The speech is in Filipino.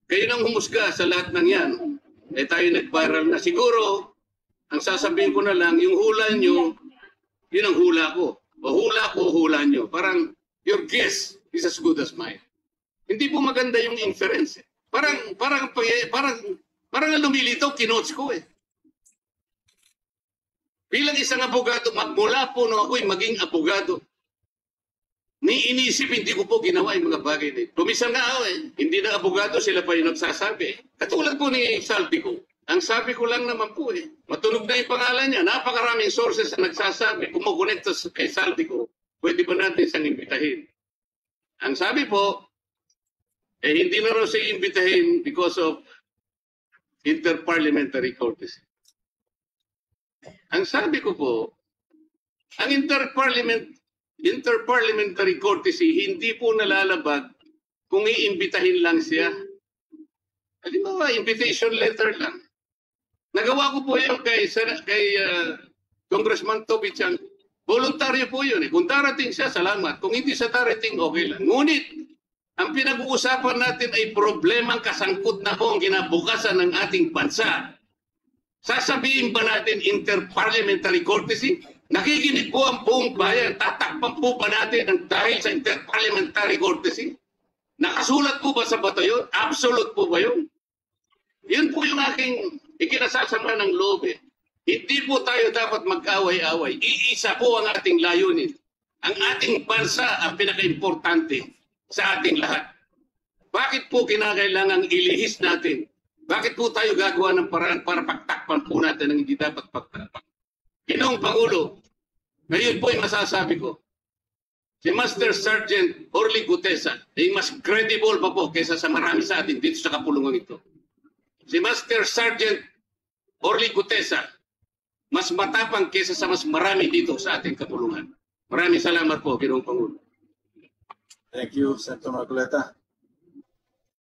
kayo nang humusga sa lahat ng yan. Eh tayo nag-viral na. Siguro, ang sasabihin ko na lang, yung hula nyo, yun ang hula ko. O hula ko, hula nyo. Parang, your guess is as good as mine. Hindi po maganda yung inference. Parang lumilitaw, kinotes ko eh. Bilang isang abogado, magmula po nung ako'y maging abogado, inisip, hindi ko po ginawa yung mga bagay na ito. Tumisan nga ako eh. Hindi na abogado, sila pa yung nagsasabi. Katulad po ni Saldico. Ang sabi ko lang naman po eh, matunog na yung pangalan niya. Napakaraming sources na nagsasabi. Kung makonekta kay Saldico, pwede ba natin siyang imbitahin? Ang sabi po, eh hindi na raw siya imbitahin because of interparliamentary courtesy. Ang sabi ko po, ang interparliamentary courtesy hindi po nalalabag kung iimbitahin lang siya. Halimbawa, invitation letter lang. Nagawa ko po yun kay Congressman Toby Chan. Voluntaryo po yun eh. Kung darating siya, salamat. Kung hindi siya darating, okay lang. Ngunit, ang pinag-uusapan natin ay problemang kasangkot na po ang kinabukasan ng ating bansa. Sasabihin ba natin interparliamentary courtesy? Nakikinig po ang buong bayan. Tatakpan po ba natin ang dahil sa interparliamentary courtesy? Nakasulat po ba sa bato yun? Absolute po ba yun? Yun po yung aking ikinasasama ng loob eh. Hindi po tayo dapat mag-away-away. Iisa po ang ating layunin. Ang ating bansa ang pinaka-importante sa ating lahat. Bakit po kinakailangang ilihis natin? Bakit po tayo gagawa ng paraan para pagtakpan po natin ang hindi dapat pagtakpan? Ginoong Pangulo, ngayon po yung masasabi ko, si Master Sergeant Orly Gutesa ay mas credible pa po kaysa sa marami sa atin dito sa kapulungan ito. Si Master Sergeant Orly Gutesa, mas matapang kaysa sa mas marami dito sa ating kapulungan. Maraming salamat po, Ginoong Pangulo. Thank you, Senator Marcoleta.